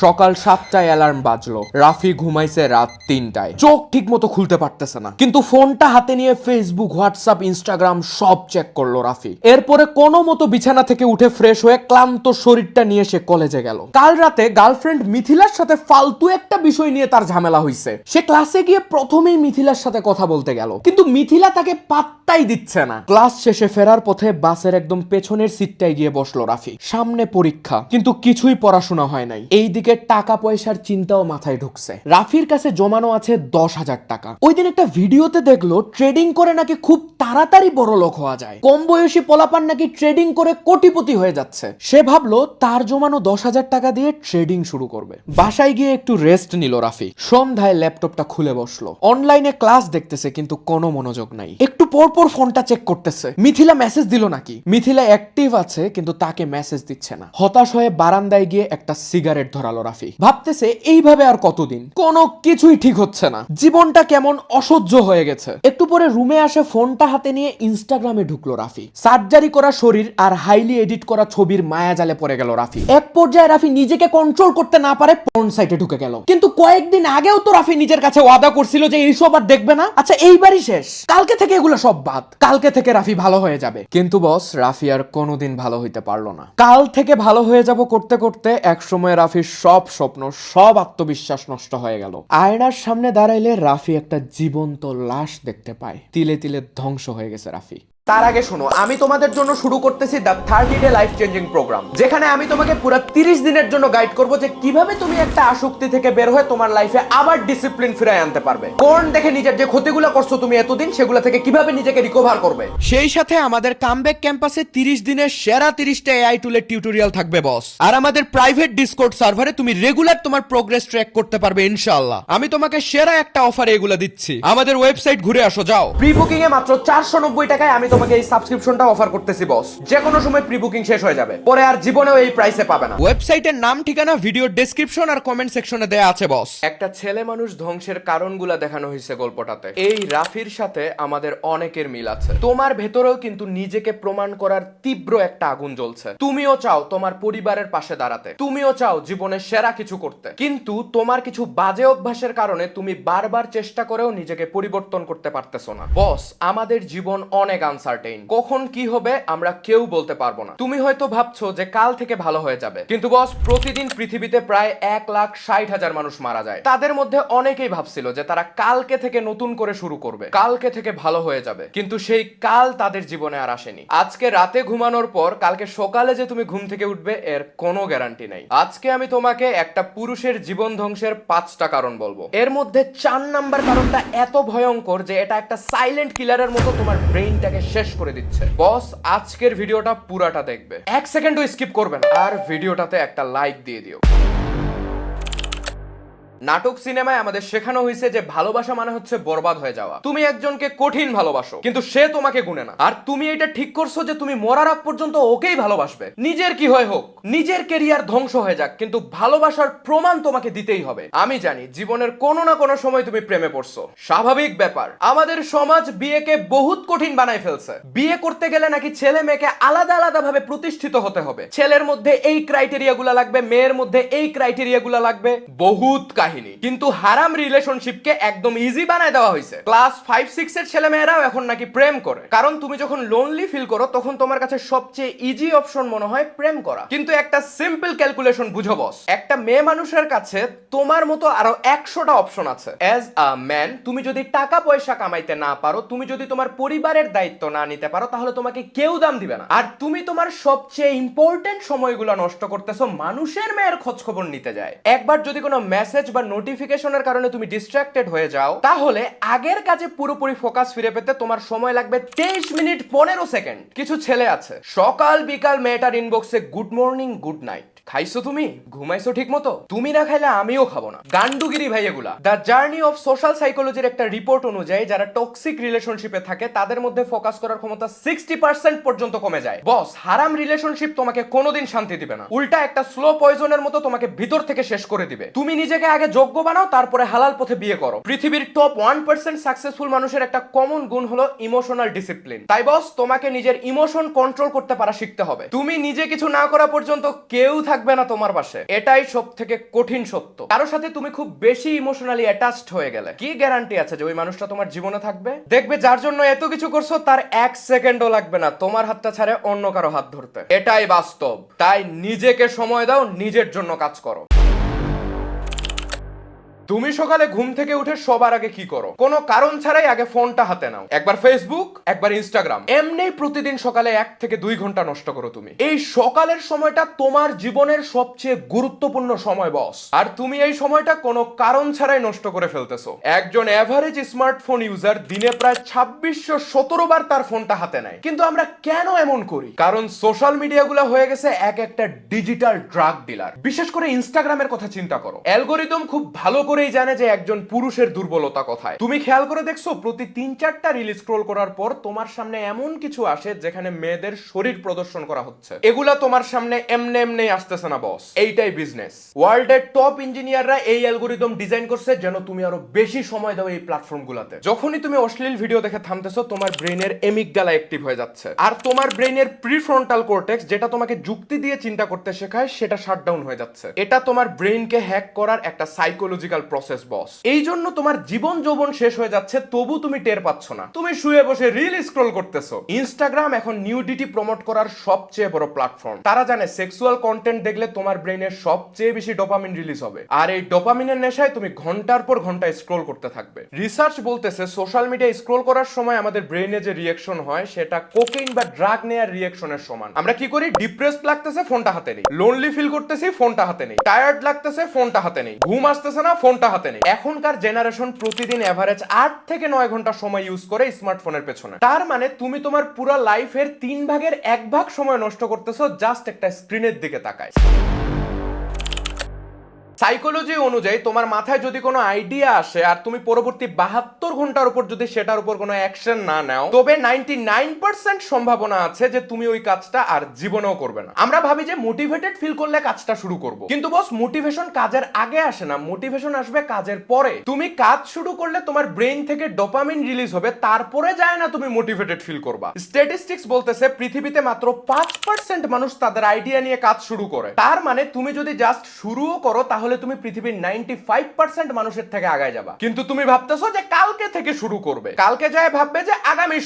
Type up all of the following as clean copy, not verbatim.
সকাল 7টায় অ্যালার্ম বাজলো। রাফি ঘুমাইছে রাত 3টায়, চোখ ঠিক মতো খুলতে পারতেছে না, কিন্তু ফোনটা হাতে নিয়ে ফেসবুক, হোয়াটসঅ্যাপ, ইনস্টাগ্রাম সব চেক করলো রাফি। এরপরে কোনো মতো বিছানা থেকে উঠে ফ্রেশ হয়ে ক্লান্ত শরীরটা নিয়ে সে কলেজে গেল। কাল রাতে গার্লফ্রেন্ড মিথিলার সাথে ফালতু একটা বিষয় নিয়ে তার ঝামেলা হইছে। সে ক্লাসে গিয়ে প্রথমেই মিথিলার সাথে কথা বলতে গেল, কিন্তু মিথিলা তাকে পাত্তাই দিচ্ছে না। ক্লাস শেষে ফেরার পথে বাসের একদম পেছনের সিটটায় গিয়ে বসলো রাফি। সামনে পরীক্ষা, কিন্তু কিছুই পড়াশোনা হয় নাই। এইদিকে টাকা পয়সার চিন্তাও মাথায় ঢুকছে। রাফির কাছে জমানো আছে 10,000 টাকা। ওই দিন একটা ভিডিওতে দেখলো ট্রেডিং করে নাকি খুব তাড়াতাড়ি বড় লোক হওয়া যায়। কম বয়সী পোলাপান নাকি ট্রেডিং করে কোটিপতি হয়ে যাচ্ছে। সে ভাবলো তার জমানো 10,000 টাকা দিয়ে ট্রেডিং শুরু করবে। বাসায় গিয়ে একটু রেস্ট নিল রাফি। সন্ধ্যায় ল্যাপটপটা খুলে বসলো। অনলাইনে ক্লাস দেখতেছে, কিন্তু কোনো মনোযোগ নাই। একটু পর পর ফোনটা চেক করতেছে, মিথিলা মেসেজ দিল নাকি। মিথিলা অ্যাক্টিভ আছে, কিন্তু তাকে মেসেজ দিচ্ছে না। হতাশ হয়ে বারান্দায় গিয়ে একটা সিগারেট ধরালো রাফি। ভাবতেছে এইভাবে আর কতদিন, কোনো কিছুই ঠিক হচ্ছে না, জীবনটা কেমন অসহ্য হয়ে গেছে। একটু পরে রুমে আসে ফোনটা হাতে নিয়ে ইনস্টাগ্রামে ঢুকলো রাফি। সার্জারি করা শরীর আর হাইলি এডিট করা ছবির মায়াজালে পড়ে গেল রাফি। এক পর্যায়ে রাফি নিজেকে কন্ট্রোল করতে না পারে পর্ন সাইটে ঢুকে গেল। কিন্তু কয়েকদিন আগেও তো রাফি নিজের কাছে ওয়াদা করছিল যে এইসব আর দেখবে না। আচ্ছা এইবারই শেষ, কালকে থেকে এগুলো সব বাদ, কালকে থেকে রাফি ভালো হয়ে যাবে। কিন্তু বস, রাফি আর কোনোদিন ভালো হইতে পারলো না। কাল থেকে ভালো হয়ে যাব করতে করতে একসময় রাফির সব স্বপ্ন, সব আত্মবিশ্বাস নষ্ট হয়ে গেল। আয়নার সামনে দাঁড়াইলে রাফি একটা জীবন্ত লাশ দেখতে পায়। তিলে তিলে ধ্বংস হয়ে গেছে রাফি। তার আগে শোনো, আমি তোমাদের জন্য শুরু করতেছি the 30 day life changing programme, যেখানে আমি তোমাকে পুরো 30 দিনের জন্য গাইড করব যে কিভাবে তুমি একটা আসক্তি থেকে বের হয়ে তোমার লাইফে আবার ডিসিপ্লিন ফিরিয়ে আনতে পারবে। কোন দেখে নিজের যে ক্ষতিগুলো করছো তুমি এতদিন, সেগুলো থেকে কিভাবে নিজেকে রিকভার করবে। সেই সাথে আমাদের কামব্যাক ক্যাম্পাসে 30 দিনের সেরা 30টা এআই টুলের টিউটোরিয়াল থাকবে বস। আর আমাদের প্রাইভেট ডিসকর্ড সার্ভারে তুমি রেগুলার তোমার প্রোগ্রেস ট্র্যাক করতে পারবে ইনশাআল্লাহ। আমি তোমাকে সেরা একটা অফারে এগুলো দিচ্ছি। আমাদের ওয়েবসাইট ঘুরে আসো, যাও। প্রি বুকিং এ মাত্র 490 টাকায় আমি তোমাকে এই সাবস্ক্রিপশনটা অফার করতেছি বস। যে কোনো সময় প্রি বুকিং শেষ হয়ে যাবে, পরে আর জীবনেও এই প্রাইসে পাবে না। ওয়েবসাইটের নাম, ঠিকানা ভিডিও ডেসক্রিপশন আর কমেন্ট সেকশনে দেয়া আছে বস। একটা ছেলে মানুষ ধ্বংসের কারণগুলো দেখানো হয়েছে গল্পটাতে। এই রাফির সাথে আমাদের অনেকের মিল আছে। তোমার ভেতরেও কিন্তু নিজেকে প্রমাণ করার তীব্র একটা আগুন জ্বলছে। তুমিও চাও তোমার পরিবারের পাশে দাঁড়াতে, তুমিও চাও জীবনে সেরা কিছু করতে, কিন্তু তোমার কিছু বাজে অভ্যাসের কারণে তুমি বারবার চেষ্টা করেও নিজেকে পরিবর্তন করতে পারতেছো না। বস, আমাদের জীবন অনেক আনসার্টেইন। কখন কি হবে আমরা কেউ বলতে পারবো না। তুমি হয়তো ভাবছো যে কাল থেকে ভালো হয়ে যাবে, কিন্তু বস, প্রতিদিন পৃথিবীতে প্রায় 1,60,000 মানুষ মারা যায়। তাদের মধ্যে অনেকেই ভাবছিল যে তারা কালকে থেকে নতুন করে শুরু করবে, কালকে থেকে ভালো হয়ে যাবে, কিন্তু সেই কাল তাদের জীবনে আর আসেনি। আজকে রাতে ঘুমানোর পর কালকে সকালে যে তুমি ঘুম থেকে উঠবে এর কোনো গ্যারান্টি নাই। আজকে আমি তোমাকে একটা পুরুষের জীবন ধ্বংসের 5টা কারণ বলবো। এর মধ্যে 4 নাম্বার কারণটা এত ভয়ঙ্কর যে এটা একটা সাইলেন্ট কিলারের মতো তোমার ব্রেইনটাকে শেষ করে দিচ্ছে। বস, আজকের ভিডিওটা পুরাটা দেখবে, 1 সেকেন্ডও স্কিপ করবে না, আর ভিডিওটাতে একটা লাইক দিয়ে দিও। নাটক সিনেমায় আমাদের শেখানো হয়েছে যে ভালোবাসা মানে হচ্ছে বরবাদ হয়ে যাওয়া। তুমি একজনকে কঠিন ভালোবাসো, কিন্তু সে তোমাকে গুনে না। আর তুমি এটা ঠিক করছো যে তুমি মরার আগ পর্যন্ত ওকেই ভালোবাসবে। নিজের কি হয় হোক, নিজের কেরিয়ার ধ্বংস হয়ে যাক, কিন্তু ভালোবাসার প্রমাণ তোমাকে দিতেই হবে। আমি জানি জীবনের কোনো না কোনো সময় তুমি প্রেমে পড়ছো, স্বাভাবিক ব্যাপার। আমাদের সমাজ বিয়েকে বহুত কঠিন বানায় ফেলছে। বিয়ে করতে গেলে নাকি ছেলে মেয়েকে আলাদা আলাদা ভাবে প্রতিষ্ঠিত হতে হবে। ছেলের মধ্যে এই ক্রাইটেরিয়া গুলা লাগবে, মেয়ের মধ্যে এই ক্রাইটেরিয়া গুলা লাগবে, বহুত কাহিনী। কিন্তু হারাম রিলেশনশিপকে একদম ইজি বানায় দেওয়া হয়েছে। ক্লাস 5-6 এর ছেলে মেয়েরাও এখন নাকি প্রেম করে, কারণ তুমি যখন লোনলি ফিল করো তখন তোমার কাছে সবচেয়ে ইজি অপশন মনে হয় প্রেম করা। কিন্তু একটা সিম্পল ক্যালকুলেশন বুঝো বস, একটা মেয়ে মানুষের কাছে তোমার মতো আরো 100টা অপশন আছে। অ্যাজ আ ম্যান, তুমি যদি টাকা পয়সা কামাইতে না পারো, তুমি যদি তোমার পরিবারের দায়িত্ব না নিতে পারো, তাহলে তোমাকে কেউ দাম দিবে না। আর তুমি তোমার সবচেয়ে ইম্পর্টেন্ট সময়গুলো নষ্ট করতেছো মানুষের মেয়ের খোঁজ খবর নিতে যায়। একবার যদি কোনো মেসেজ বা নোটিফিকেশনের কারণে তুমি ডিস্ট্রাক্টেড হয়ে যাও, তাহলে আগের কাজে পুরোপুরি ফোকাস ফিরে পেতে তোমার সময় লাগবে 23 মিনিট 15 সেকেন্ড। কিছু ছেলে আছে সকাল বিকাল মেয়েটার ইনবক্সে গুড মর্নিং গুড নাইট। খাইছো তুমি, ঘুমাইছো ঠিক মতো? তুমি না খাইলে আমিও খাবো না। গান্ডুগিরি ভাই এগুলা। দ্য জার্নি অফ সোশ্যাল সাইকোলজির একটা রিপোর্ট অনুযায়ী যারা টক্সিক রিলেশনশিপে থাকে তাদের মধ্যে ফোকাস করার ক্ষমতা 60% পর্যন্ত কমে যায়। বস, হারাম রিলেশনশিপ তোমাকে কোনোদিন শান্তি দিবে না, উল্টা একটা স্লো পয়জনের মতো তোমাকে ভিতর থেকে শেষ করে দিবে। তুমি নিজেকে আগে যোগ্য বানাও, তারপরে হালাল পথে বিয়ে করো। পৃথিবীর টপ 1% সাকসেসফুল মানুষের একটা কমন গুণ হলো ইমোশনাল ডিসিপ্লিন। তাই বস, তোমাকে নিজের ইমোশন কন্ট্রোল করতে পারা শিখতে হবে। তুমি নিজে কিছু না করা পর্যন্ত কেউ থাকবে না তোমার পাশে, এটাই সব থেকে কঠিন সত্য। কারোর সাথে তুমি খুব বেশি ইমোশনালি অ্যাটাচড হয়ে গেলে কি গ্যারান্টি আছে যে ওই মানুষটা তোমার জীবনে থাকবে? দেখবে যার জন্য এত কিছু করছো তার 1 সেকেন্ডও লাগবে না তোমার হাতটা ছাড়ে অন্য কারো হাত ধরতে। এটাই বাস্তব। তাই নিজেকে সময় দাও, নিজের জন্য কাজ করো। তুমি সকালে ঘুম থেকে উঠে সবার আগে কি করো? কোনো কারণ ছাড়াই আগে ফোনটা হাতে নাও, একবার ফেসবুক, একবার ইনস্টাগ্রাম, এমনি প্রতিদিন সকালে 1 থেকে 2 ঘন্টা নষ্ট করো তুমি। এই সকালের সময়টা তোমার জীবনের সবচেয়ে গুরুত্বপূর্ণ সময় বস, আর তুমি এই সময়টা কোনো কারণ ছাড়াই নষ্ট করে ফেলতেছো। একজন এভারেজ স্মার্টফোন ইউজার দিনে প্রায় 2617 বার তার ফোনটা হাতে নেয়। কিন্তু আমরা কেন এমন করি? কারণ সোশ্যাল মিডিয়াগুলো হয়ে গেছে এক একটা ডিজিটাল ড্রাগ ডিলার। বিশেষ করে ইনস্টাগ্রামের কথা চিন্তা করো, অ্যালগোরিদম খুব ভালো করেই জানে যে একজন পুরুষের দুর্বলতা কোথায়। তুমি খেয়াল করে দেখছো প্রতি 3-4টা রিল স্ক্রল করার পর তোমার সামনে এমন কিছু আসে যেখানে মেয়েদের শরীর প্রদর্শন করা হচ্ছে। এগুলা তোমার সামনে এমনি এমনি আসতেছে না বস, এইটাই বিজনেস। ওয়ার্ল্ডের টপ ইঞ্জিনিয়াররা এই অ্যালগোরিদম ডিজাইন করছে যেন তুমি আরো বেশি সময় দাও এই প্ল্যাটফর্মগুলোতে। যখনই তুমি অশ্লীল ভিডিও দেখে থামতেছো তোমার ব্রেইনের এমিগডালা অ্যাক্টিভ হয়ে যাচ্ছে, আর তোমার ব্রেইনের প্রিফ্রন্টাল কর্টেক্স যেটা তোমাকে যুক্তি দিয়ে চিন্তা করতে শেখায় সেটা শাটডাউন হয়ে যাচ্ছে। এটা তোমার ব্রেইনকে হ্যাক করার একটা সাইকোলজিক্যাল প্রসেস বস। এই জন্য তোমার জীবন যৌবন শেষ হয়ে যাচ্ছে তবু তুমি টের পাচ্ছ না, তুমি শুয়ে বসে রিল স্ক্রল করতেছো। ইনস্টাগ্রাম এখন নিউডিটি প্রমোট করার সবচেয়ে বড় প্ল্যাটফর্ম। তারা জানে সেক্সুয়াল কন্টেন্ট দেখলে তোমার ব্রেইনের সবচেয়ে বেশি ডোপামিন রিলিজ হবে, আর এই ডোপামিনের নেশায় তুমি ঘন্টার পর ঘন্টা স্ক্রল করতে থাকবে। রিসার্চ বলতেছে সোশ্যাল মিডিয়া স্ক্রল করার সময় আমাদের ব্রেইনে যে রিঅ্যাকশন হয় সেটা কোকেইন বা ড্রাগ নেয়ার রিঅ্যাকশনের সমান। আমরা কি করি? ডিপ্রেসড লাগতেছে, ফোনটা হাতে নেই। লোনলি ফিল করতেছি, ফোনটা হাতে নেই। টায়ার্ড লাগতেছে, ফোনটা হাতে নেই। ঘুম আসতেছে না, ফোনটা হাতে নেই। এখনকার জেনারেশন প্রতিদিন এভারেজ 8 থেকে 9 ঘন্টা সময় ইউজ করে স্মার্টফোনের পেছনে। তার মানে তুমি তোমার পুরো লাইফের 3 ভাগের 1 ভাগ সময় নষ্ট করতেছো জাস্ট একটা স্ক্রিনের দিকে তাকায়। সাইকোলজি অনুযায়ী তোমার মাথায় যদি কোনো আইডিয়া আসে আর তুমি পরবর্তী 72 ঘন্টার উপর যদি সেটার উপর কোনো অ্যাকশন না নাও, তবে 99% সম্ভাবনা আছে যে তুমি ওই কাজটা আর জীবনেও করবে না। আমরা ভাবি যে মোটিভেটেড ফিল করলে কাজটা শুরু করব, কিন্তু বস মোটিভেশন কাজের আগে আসে না, মোটিভেশন আসবে কাজের পরে। তুমি কাজ শুরু করলে তোমার ব্রেইন থেকে ডোপামিন রিলিজ হবে, তারপরে যায় না তুমি মোটিভেটেড ফিল করবা। স্ট্যাটিস্টিক্স বলতেছে পৃথিবীতে মাত্র 5% মানুষ তাদের আইডিয়া নিয়ে কাজ শুরু করে। তার মানে তুমি যদি জাস্ট শুরুও করো তাহলে তুমি পৃথিবীর 95% মানুষের থেকে আগায় যাবা। কিন্তু তুমি ভাবতেছো যে কালকে থেকে শুরু করবে, কালকে যায় ভাববে যে আগামী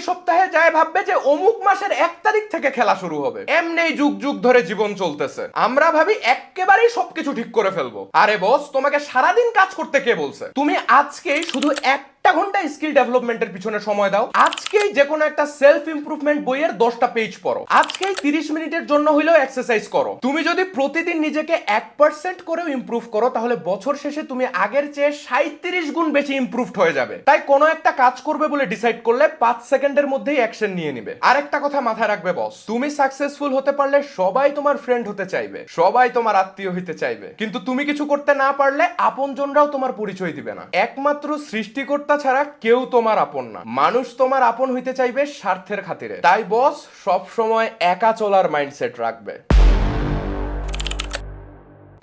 সপ্তাহে যায় ভাববে যে অমুক মাসের 1 তারিখ থেকে খেলা শুরু হবে। এমনি যুগ যুগ ধরে জীবন চলতেছে। আমরা ভাবি একেবারেই সবকিছু ঠিক করে ফেলবো। আরে বস, তোমাকে সারাদিন কাজ করতে কে বলছে? তুমি আজকেই শুধু 1 ঘন্টা স্কিল ডেভেলপমেন্টের পিছনে সময় দাও। আজকেই যে কোনো একটা সেলফ ইমপ্রুভমেন্ট বইয়ের 10টা পেজ পড়ো। আজকেই 30 মিনিটের জন্য হইলেও এক্সারসাইজ করো। তুমি যদি প্রতিদিন নিজেকে 1% করেও ইমপ্রুভ করো তাহলে বছর শেষে তুমি আগের চেয়ে 37 গুণ বেশি ইমপ্রুভড হয়ে যাবে। তাই কোনো একটা কাজ করবে বলে ডিসাইড করলে 5 সেকেন্ডের মধ্যেই অ্যাকশন নিয়ে নিবে। আরেকটা কথা মাথায় রাখবে বস, তুমি সাকসেসফুল হতে পারলে সবাই তোমার ফ্রেন্ড হতে চাইবে, সবাই তোমার আত্মীয় হইতে চাইবে, কিন্তু তুমি কিছু করতে না পারলে আপনজনরাও তোমার পরিচয় দিবে না। একমাত্র সৃষ্টিকর্তা ছাড়া কেউ তোমার আপন না। মানুষ তোমার আপন হইতে চাইবে স্বার্থের খাতিরে। তাই বস সব সময় একা চলার মাইন্ডসেট রাখবে।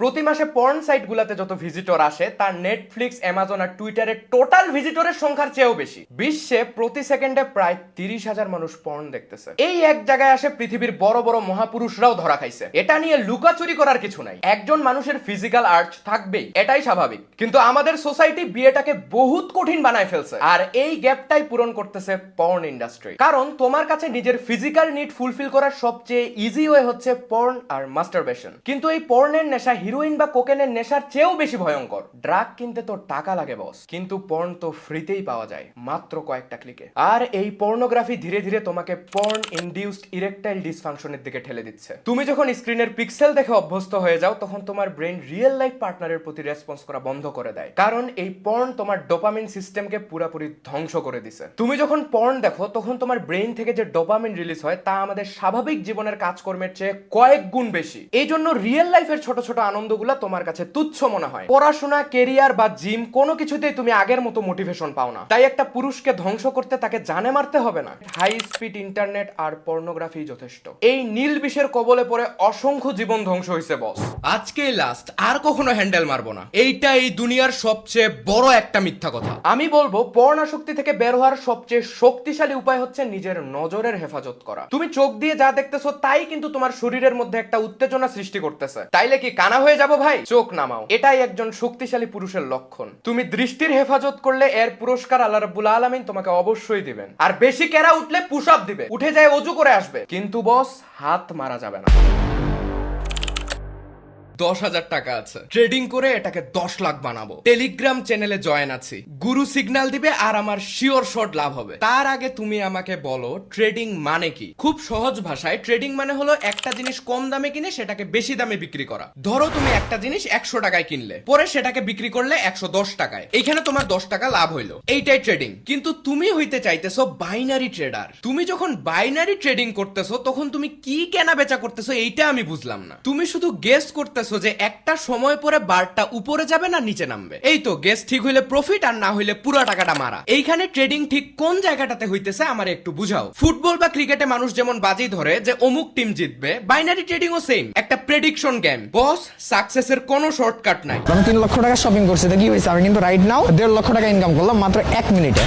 প্রতি মাসে পর্ন সাইটগুলোতে যত ভিজিটর আসে তার নেটফ্লিক্স, অ্যামাজন আর টুইটারের টোটাল ভিজিটরের সংখ্যার চেয়েও বেশি। বিশ্বে প্রতি সেকেন্ডে প্রায় 30,000 মানুষ পর্ন দেখতেছে। এই এক জায়গায় আসে পৃথিবীর বড় বড় মহাপুরুষরাও ধরা খাইছে। এটা নিয়ে লুকাচুরি করার কিছু নাই। একজন মানুষের ফিজিক্যাল আর্চ থাকবেই, এটাই স্বাভাবিক। কিন্তু আমাদের সোসাইটি বিয়েটাকে বহুত কঠিন বানায় ফেলছে, আর এই গ্যাপটাই পূরণ করতেছে পর্ন ইন্ডাস্ট্রি। কারণ তোমার কাছে নিজের ফিজিক্যাল নিড ফুলফিল করার সবচেয়ে ইজি ওয়ে হচ্ছে পর্ন আর মাস্টারবেশন। কিন্তু এই পর্নের নেশা হিরোইন বা কোকেনের নেশার চেয়েও বেশি ভয়ঙ্কর। ড্রাগ কিনতে তো টাকা লাগে বস, কিন্তু পর্ন তো ফ্রিতেই পাওয়া যায় মাত্র কয়েকটা ক্লিকে। আর এই পর্নোগ্রাফি ধীরে ধীরে তোমাকে পর্ন ইনডিউসড ইরেকটাইল ডিসফাংশনের দিকে ঠেলে দিচ্ছে। তুমি যখন স্ক্রিনের পিক্সেল দেখে অভ্যস্ত হয়ে যাও তখন তোমার ব্রেন রিয়েল লাইফ পার্টনারের প্রতি রেসপন্স করা বন্ধ করে দেয়, কারণ এই পর্ন তোমার ডোপামিন সিস্টেমকে পুরোপুরি ধ্বংস করে দিছে। তুমি যখন পর্ন দেখো তখন তোমার ব্রেন থেকে যে ডোপামিন রিলিজ হয় তা আমাদের স্বাভাবিক জীবনের কাজকর্মের চেয়ে কয়েক গুণ বেশি। এই জন্য রিয়েল লাইফের ছোট ছোট আনন্দগুলো তোমার কাছে তুচ্ছ মনে হয়। পড়াশোনা, কেরিয়ার বা জিম কোনো কিছুতেই তুমি আগের মতো মোটিভেশন পাও না। তাই একটা পুরুষকে ধ্বংস করতে তাকে জানে মারতে হবে না। হাই স্পিড ইন্টারনেট আর পর্নোগ্রাফি যথেষ্ট। এই নীল বিষের কবলে পড়ে অসংখ্য জীবন ধ্বংস হয়েছে বস। আজকেই লাস্ট, আর কখনো হ্যান্ডেল মারবো না। এইটা এই দুনিয়ার সবচেয়ে বড় একটা মিথ্যা কথা। আমি বলবো পর্ণাসক্তি থেকে বের হওয়ার সবচেয়ে শক্তিশালী উপায় হচ্ছে নিজের নজরের হেফাজত করা। তুমি চোখ দিয়ে যা দেখতেছো তাই কিন্তু তোমার শরীরের মধ্যে একটা উত্তেজনা সৃষ্টি করতেছে। তাইলে কি কানা হয়ে যাবো ভাই? চোখ নামাও। এটাই একজন শক্তিশালী পুরুষের লক্ষণ। তুমি দৃষ্টির হেফাজত করলে এর পুরস্কার আল্লাহ রাব্বুল আলামিন তোমাকে অবশ্যই দিবেন। আর বেশি কেরা উঠলে পুশ আপ দিবে, উঠে যায় অজু করে আসবে, কিন্তু বস হাত মারা যাবে না। 10,000 টাকা আছে, ট্রেডিং করে এটাকে 10 লাখ বানাবো। টেলিগ্রাম চ্যানেলে জয়েন আছি, গুরু সিগন্যাল দিবে আর আমার শিওর শট লাভ হবে। তার আগে তুমি আমাকে বলো ট্রেডিং মানে কি? খুব সহজ ভাষায় ট্রেডিং মানে হলো একটা জিনিস কম দামে কিনে সেটাকে বেশি দামে বিক্রি করা। ধরো তুমি একটা জিনিস 100 টাকায় কিনলে, পরে সেটাকে বিক্রি করলে 110 টাকায়, এইখানে তোমার 10 টাকা লাভ হইলো। এইটাই ট্রেডিং। কিন্তু তুমি হইতে চাইতেছো বাইনারি ট্রেডার। তুমি যখন বাইনারি ট্রেডিং করতেছো তখন তুমি কি কেনা বেচা করতেছো এইটা আমি বুঝলাম না। তুমি শুধু গেস করতেছো যে একটা সময় পরে বারটা উপরে যাবে না নিচে নামবে। এই তো গেস ঠিক হইলে প্রফিট, আর না হইলে পুরো টাকাটা মারা। এইখানে ট্রেডিং ঠিক কোন জায়গাটাতে হইতেছে আমার একটু বুঝাও। ফুটবল বা ক্রিকেটে মানুষ যেমন বাজি ধরে যে অমুক টিম জিতবে, বাইনারি ট্রেডিং ও সেম, একটা প্রেডিকশন গেম। বস, সাকসেসের কোনো শর্টকাট নাই। আমি 3 লক্ষ টাকা শপিং করছি, তো কি হয়েছে? আমি কিন্তু রাইট নাও 1.5 লক্ষ টাকা ইনকাম করলাম মাত্র 1 মিনিটে।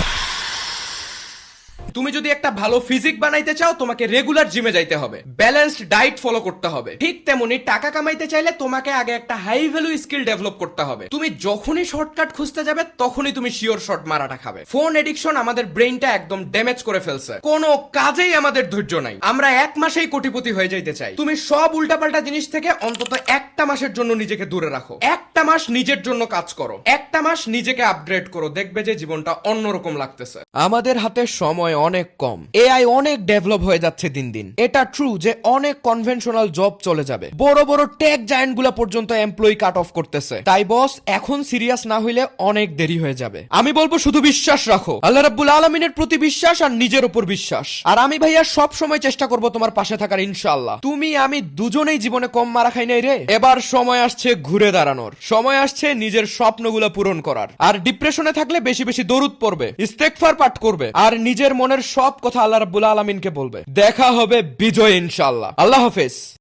তুমি যদি একটা ভালো ফিজিক বানাইতে চাও তোমাকে রেগুলার জিমে যাইতে হবে, ব্যালেন্সড ডায়েট ফলো করতে হবে। ঠিক তেমনি টাকা কামাইতে চাইলে তোমাকে আগে একটা হাই ভ্যালু স্কিল ডেভেলপ করতে হবে। তুমি যখনই শর্টকাট খুঁজতে যাবে তখনই তুমি শিওর শর্ট মারাটা খাবে। ফোন এডিকশন আমাদের ব্রেইনটা একদম ড্যামেজ করে ফেলছে। কোনো কাজেই আমাদের ধৈর্য নাই। আমরা 1 মাসেই কোটিপতি হয়ে যাইতে চাই। তুমি সব উল্টাপাল্টা জিনিস থেকে অন্তত একটা মাসের জন্য নিজেকে দূরে রাখো। একটা মাস নিজের জন্য কাজ করো, একটা মাস নিজেকে আপগ্রেড করো, দেখবে যে জীবনটা অন্যরকম লাগতেছে। আমাদের হাতে সময় অনেক কম, এআই অনেক ডেভেলপ হয়ে যাচ্ছে দিন দিন। এটা ট্রু যে অনেক কনভেনশনাল জব চলে যাবে, বড় বড় টেক জায়ান্ট গুলা পর্যন্ত এমপ্লয়ি কাট অফ করতেছে। তাই বস, এখন সিরিয়াস না হইলে অনেক দেরি হয়ে যাবে। আমি বলবো শুধু বিশ্বাস রাখো, আল্লাহ রাব্বুল আলামিনের প্রতি বিশ্বাস আর নিজের উপর বিশ্বাস। আর আমি ভাইয়া সব সময় চেষ্টা করব তোমার পাশে থাকার, ইনশাআল্লাহ। তুমি আমি দুজনেই জীবনে কম মারা খাই নাই রে। এবার সময় আসছে ঘুরে দাঁড়ানোর, সময় আসছে নিজের স্বপ্নগুলো পূরণ করার। আর ডিপ্রেশনে থাকলে বেশি বেশি দরুদ পড়বে, ইস্তেগফার পাঠ করবে, আর নিজের মনের সব কথা আল্লাহ রাব্বুল আলামিনকে বলবে। দেখা হবে বিজয় ইনশাআল্লাহ। আল্লাহ হাফেজ।